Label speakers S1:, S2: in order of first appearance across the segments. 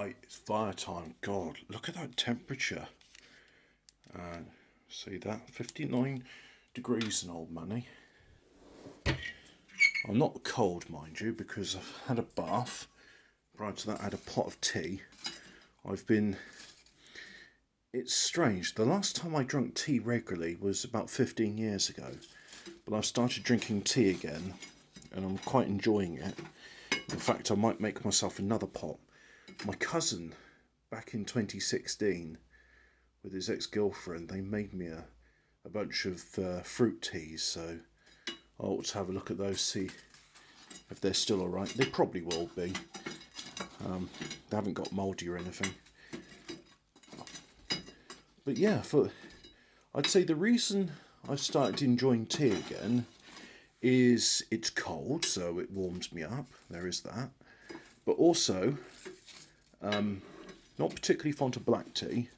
S1: Right, it's fire time. God, look at that temperature. See that? 59 degrees in old money. I'm not cold, mind you, because I've had a bath. Prior to that, I had a pot of tea. It's strange. The last time I drank tea regularly was about 15 years ago. But I've started drinking tea again, and I'm quite enjoying it. In fact, I might make myself another pot. My cousin, back in 2016, with his ex-girlfriend, they made me a bunch of fruit teas, so I ought to have a look at those, see if they're still alright. They probably will be. They haven't got mouldy or anything. But yeah, I'd say the reason I've started enjoying tea again is it's cold, so it warms me up. There is that. But also, not particularly fond of black tea,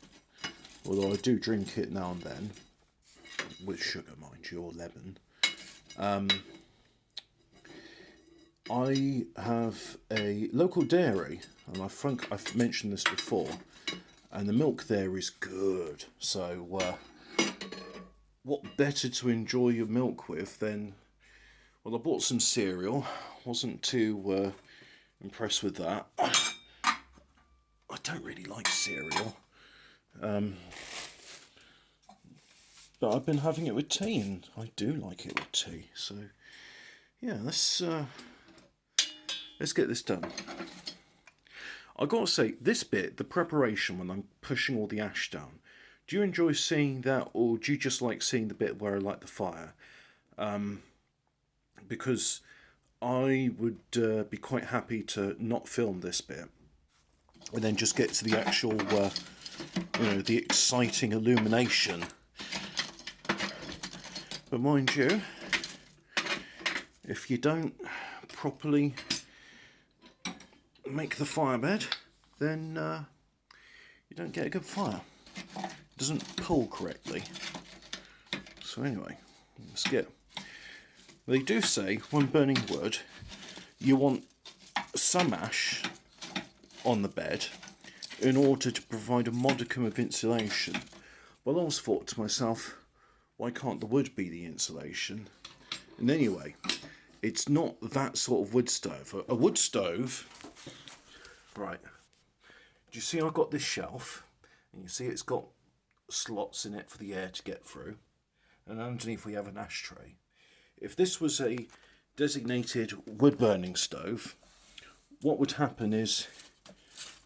S1: although I do drink it now and then, with sugar, mind you, or lemon. I have a local dairy, and I think I've mentioned this before, and the milk there is good. So, what better to enjoy your milk with than... Well, I bought some cereal. Wasn't too impressed with that. I don't really like cereal. But I've been having it with tea, and I do like it with tea. So, yeah, let's get this done. I've got to say, this bit, the preparation when I'm pushing all the ash down, do you enjoy seeing that, or do you just like seeing the bit where I light the fire? Because I would be quite happy to not film this bit and then just get to the actual, the exciting illumination. But mind you, if you don't properly make the fire bed, then you don't get a good fire. It doesn't pull correctly. So anyway, let's get... They do say, when burning wood, you want some ash on the bed in order to provide a modicum of insulation. Well, I always thought to myself, why can't the wood be the insulation? And anyway, it's not that sort of wood stove. A wood stove, right, do you see I've got this shelf, and you see it's got slots in it for the air to get through, and underneath we have an ashtray. If this was a designated wood burning stove, what would happen is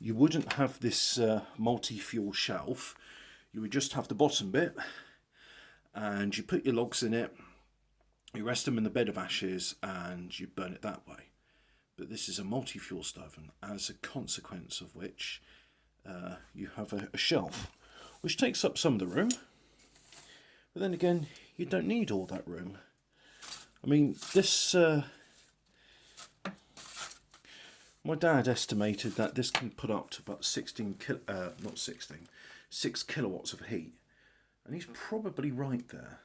S1: you wouldn't have this multi-fuel shelf. You would just have the bottom bit, and you put your logs in it, you rest them in the bed of ashes, and you burn it that way. But this is a multi-fuel stove, and as a consequence of which you have a shelf, which takes up some of the room. But then again, you don't need all that room. I mean, this... my dad estimated that this can put up to about 6 kilowatts of heat. And he's probably right there.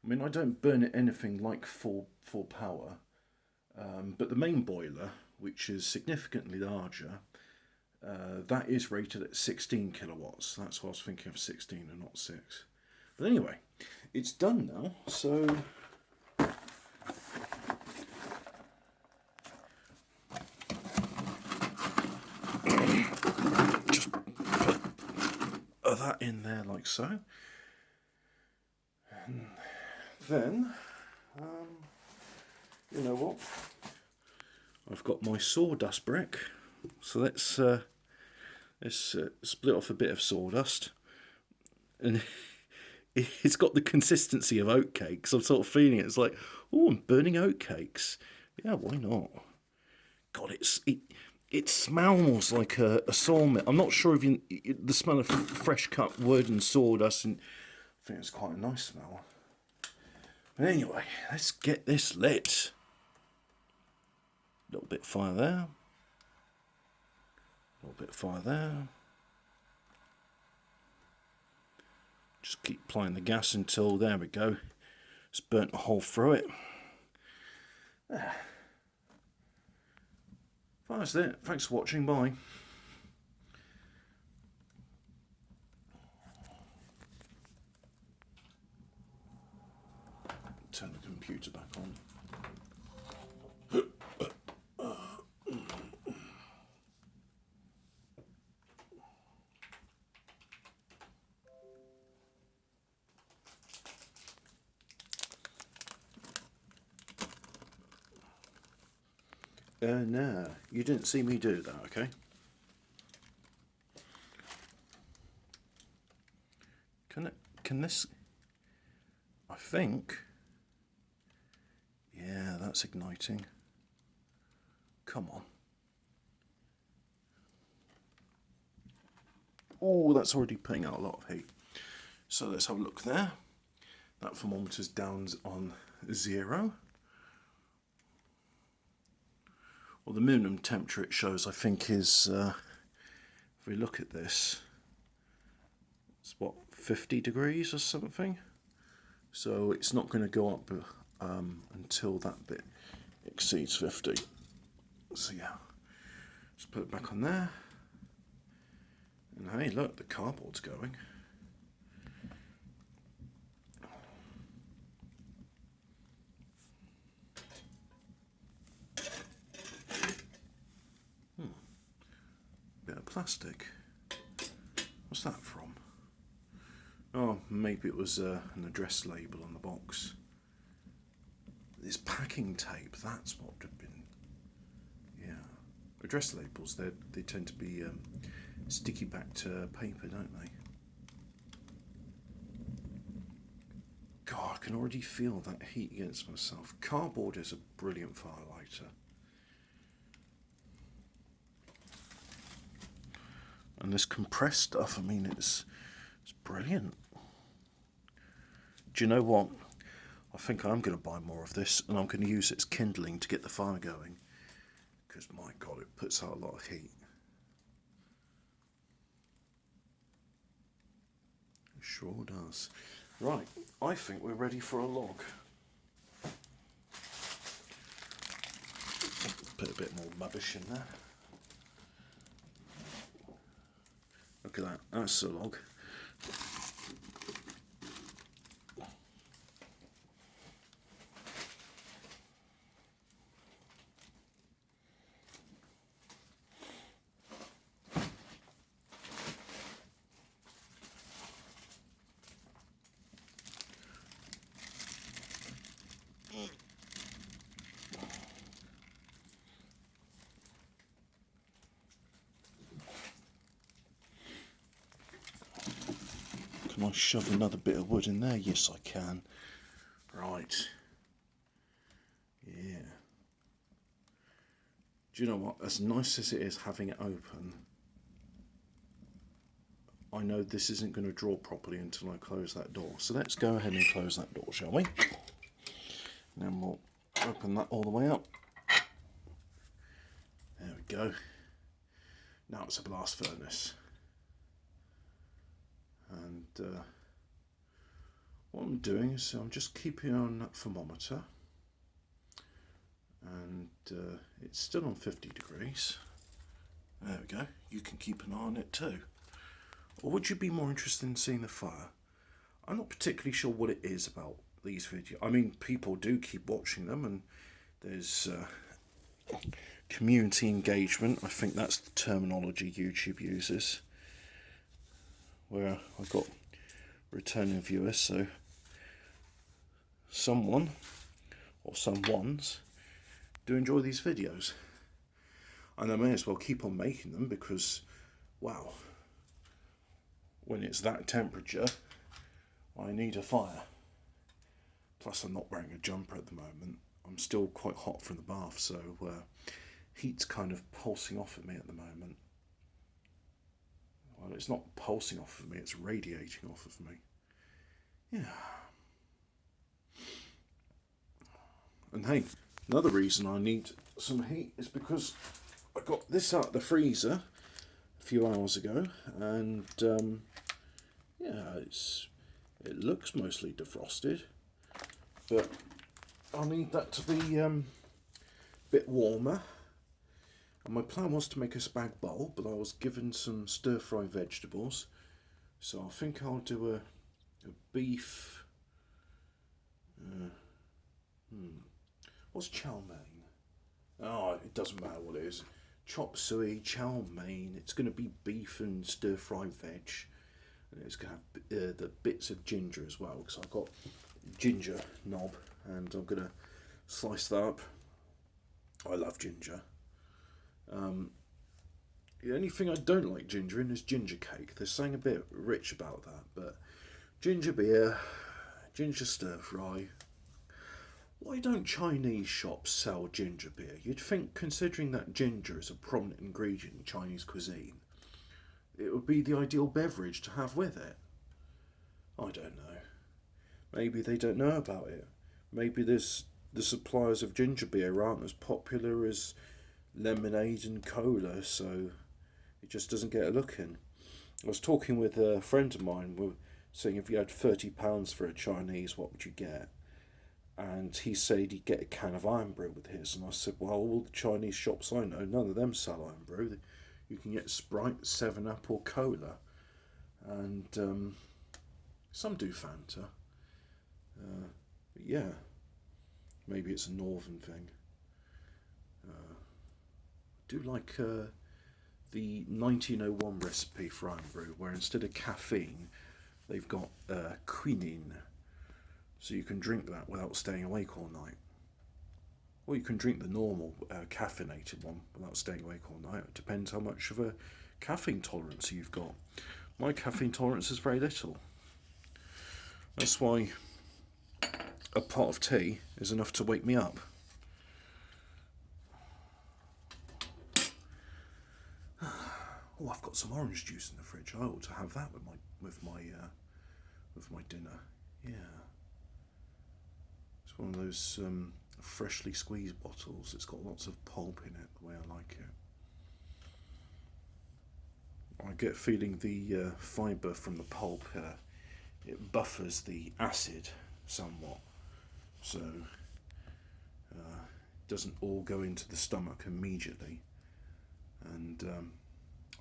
S1: I mean, I don't burn it anything like full power. But the main boiler, which is significantly larger, that is rated at 16 kilowatts. That's why I was thinking of 16 and not 6. But anyway, it's done now, so... just put that in there like so. And then, you know what? I've got my sawdust brick, so let's split off a bit of sawdust, and it's got the consistency of oatcakes. I'm sort of feeling it. It's like, oh, I'm burning oatcakes. Yeah, why not? God, it smells like a sawmill. I'm not sure if the smell of fresh cut wood and sawdust, and I think it's quite a nice smell. But anyway, let's get this lit. A little bit of fire there. A little bit of fire there. Just keep applying the gas until, there we go, it's burnt a hole through it. There. Fire's lit. Thanks for watching. Bye. No, you didn't see me do that, okay? Can this... I think... Yeah, that's igniting. Come on. Oh, that's already putting out a lot of heat. So let's have a look there. That thermometer's down on 0. Well, the minimum temperature it shows, I think, is, if we look at this, it's what, 50 degrees or something? So it's not going to go up until that bit exceeds 50. So yeah, just put it back on there. And hey, look, the cardboard's going. Bit of plastic. What's that from? Oh, maybe it was an address label on the box. This packing tape, that's what would have been. Yeah. Address labels, they tend to be sticky back to paper, don't they? God, I can already feel that heat against myself. Cardboard is a brilliant fire lighter. And this compressed stuff, I mean, it's brilliant. Do you know what? I think I'm going to buy more of this, and I'm going to use it as kindling to get the fire going. Because, my God, it puts out a lot of heat. It sure does. Right, I think we're ready for a log. Put a bit more rubbish in there. Look at that, that's a log. Can I shove another bit of wood in there? Yes, I can. Right. Yeah. Do you know what? As nice as it is having it open, I know this isn't going to draw properly until I close that door. So let's go ahead and close that door, shall we? And then we'll open that all the way up. There we go. Now it's a blast furnace. And what I'm doing is I'm just keeping on that thermometer. And it's still on 50 degrees. There we go. You can keep an eye on it too. Or would you be more interested in seeing the fire? I'm not particularly sure what it is about these videos. I mean, people do keep watching them, and there's community engagement. I think that's the terminology YouTube uses. Where I've got returning viewers, so someone or someones do enjoy these videos. And I may as well keep on making them because, wow, when it's that temperature, I need a fire. Plus I'm not wearing a jumper at the moment. I'm still quite hot from the bath, so heat's kind of pulsing off at me at the moment. Well, it's not pulsing off of me, it's radiating off of me. Yeah. And hey, another reason I need some heat is because I got this out of the freezer a few hours ago, and yeah, it looks mostly defrosted, but I need that to be a bit warmer. And my plan was to make a spag bowl, but I was given some stir-fry vegetables, so I think I'll do a beef. What's chow mein? Oh, it doesn't matter what it is. Chop suey, chow mein. It's going to be beef and stir-fry veg, and it's going to have the bits of ginger as well, because I've got ginger knob, and I'm going to slice that up. I love ginger. The only thing I don't like ginger in is ginger cake. There's something a bit rich about that, but ginger beer, ginger stir fry. Why don't Chinese shops sell ginger beer? You'd think, considering that ginger is a prominent ingredient in Chinese cuisine, it would be the ideal beverage to have with it. I don't know. Maybe they don't know about it. Maybe the suppliers of ginger beer aren't as popular as lemonade and cola, so it just doesn't get a look in. I was talking with a friend of mine. We were saying if you had £30 for a Chinese, what would you get? And he said he'd get a can of iron brew with his. And I said, well, all the Chinese shops I know, none of them sell iron brew. You can get Sprite, 7-Up or Cola. And some do Fanta. But yeah, maybe it's a northern thing. I do like the 1901 recipe for iron brew, where instead of caffeine, they've got quinine. So you can drink that without staying awake all night. Or you can drink the normal caffeinated one without staying awake all night. It depends how much of a caffeine tolerance you've got. My caffeine tolerance is very little. That's why a pot of tea is enough to wake me up. Oh, I've got some orange juice in the fridge. I ought to have that with my dinner. Yeah. It's one of those freshly squeezed bottles. It's got lots of pulp in it, the way I like it. I get feeling the fibre from the pulp, it buffers the acid somewhat, so it doesn't all go into the stomach immediately, and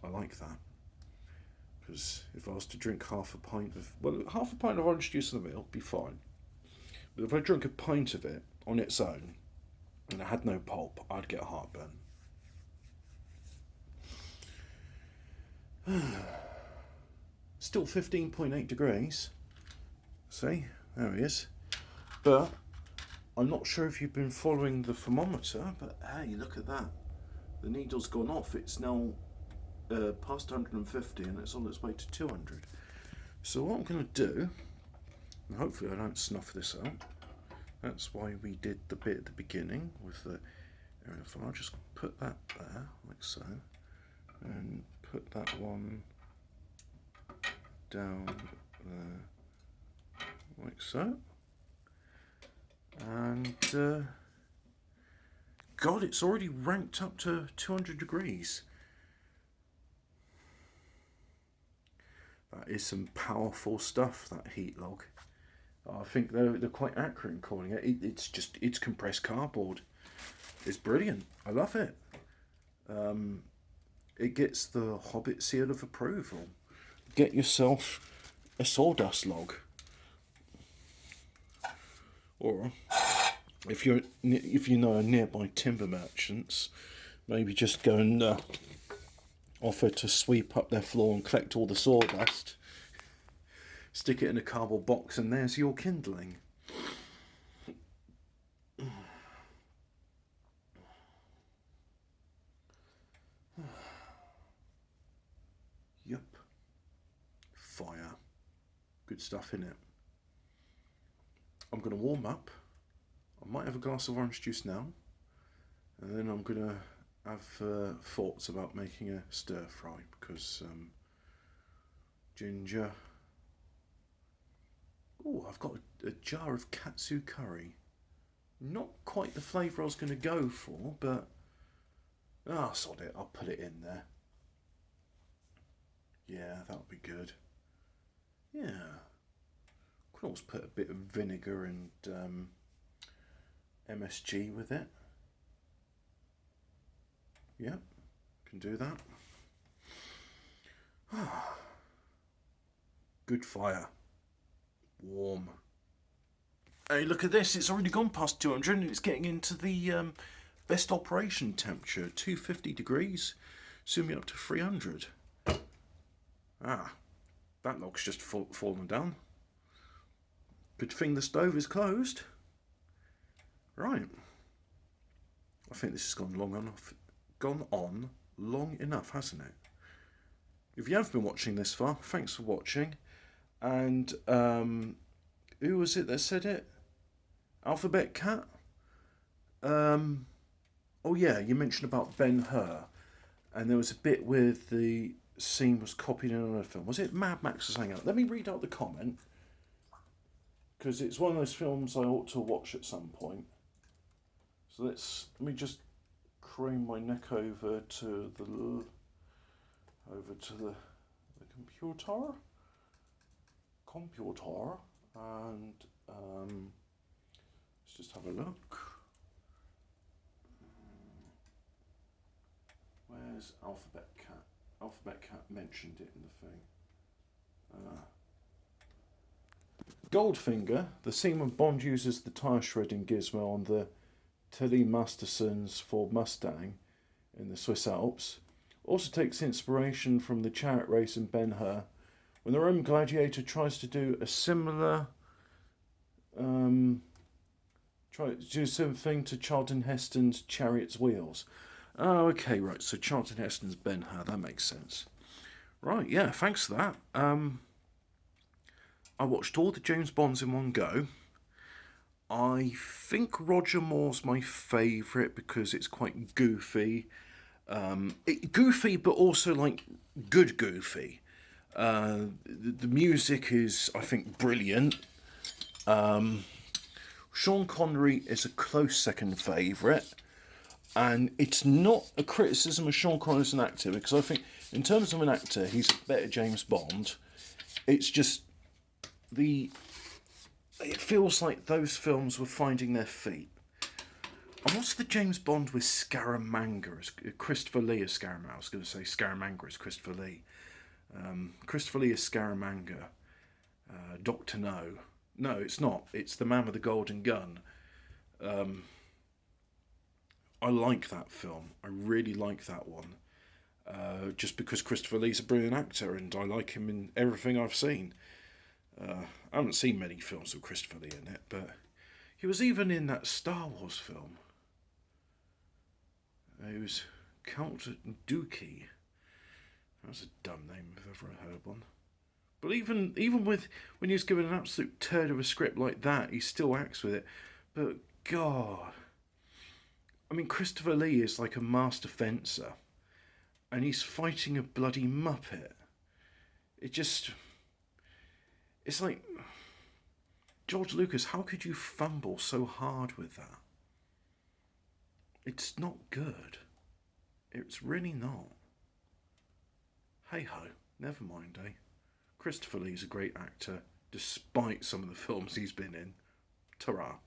S1: I like that, because if I was to drink half a pint of orange juice in the meal, it'd be fine. But if I drank a pint of it on its own and it had no pulp, I'd get heartburn. Still 15.8 degrees. See, there he is. But I'm not sure if you've been following the thermometer, but hey, look at that. The needle's gone off. It's now past 150 and it's on its way to 200. So what I'm going to do, and hopefully I don't snuff this out, that's why we did the bit at the beginning with the air in the fire. I'll just put that there, like so, and put that one down there, like so. And God, it's already ranked up to 200 degrees. That is some powerful stuff, that heat log. I think they're quite accurate in calling it. It's compressed cardboard. It's brilliant. I love it. It gets the Hobbit seal of approval. Get yourself a sawdust log. Or if you know a nearby timber merchants, maybe just go and offer to sweep up their floor and collect all the sawdust. Stick it in a cardboard box and there's your kindling. Yup. Fire. Good stuff in it. I'm going to warm up. I might have a glass of orange juice now. And then I'm going to have thoughts about making a stir fry, because ginger. Oh, I've got a jar of katsu curry. Not quite the flavour I was going to go for, but sod it, I'll put it in there. Yeah, that'll be good. Yeah. Could always put a bit of vinegar and MSG with it. Yep, can do that. Good fire. Warm. Hey, look at this. It's already gone past 200 and it's getting into the best operation temperature, 250 degrees. Soon be up to 300. That log's just fallen down. Good thing the stove is closed. Right. I think this has gone long enough gone on long enough, hasn't it? If you have been watching this far, thanks for watching. And who was it that said it? Alphabet Cat? Oh yeah, you mentioned about Ben Hur, and there was a bit where the scene was copied in another film. Was it Mad Max or something else? Let me read out the comment, because it's one of those films I ought to watch at some point. So let me just crane my neck over to the computer, and let's just have a look. Where's Alphabet Cat? Alphabet Cat mentioned it in the thing. Goldfinger, the scene when Bond uses the tyre shredding gizmo on the Teddy Masterson's Ford Mustang in the Swiss Alps, also takes inspiration from the chariot race in Ben Hur, when the Roman gladiator tries to do a similar thing to Charlton Heston's Chariot's Wheels. Oh, okay, right. So Charlton Heston's Ben Hur. That makes sense. Right, yeah. Thanks for that. I watched all the James Bonds in one go. I think Roger Moore's my favourite because it's quite goofy. Goofy, but also like good goofy. The music is, I think, brilliant. Sean Connery is a close second favourite. And it's not a criticism of Sean Connery as an actor, because I think, in terms of an actor, he's a better James Bond. It's just it feels like those films were finding their feet. And what's the James Bond with Scaramanga as Christopher Lee as Scaramanga? I was going to say Scaramanga as Christopher Lee. Christopher Lee as Scaramanga. Doctor No. No, it's not. It's the Man with the Golden Gun. I like that film. I really like that one. Just because Christopher Lee's a brilliant actor and I like him in everything I've seen. I haven't seen many films with Christopher Lee in it, but he was even in that Star Wars film. He was Count Dookie. That's a dumb name if I've ever heard one. But even with when he was given an absolute turd of a script like that, he still acts with it. But God, I mean, Christopher Lee is like a master fencer, and he's fighting a bloody muppet. It's like, George Lucas, how could you fumble so hard with that? It's not good. It's really not. Hey ho, never mind, eh? Christopher Lee's a great actor, despite some of the films he's been in. Ta-ra.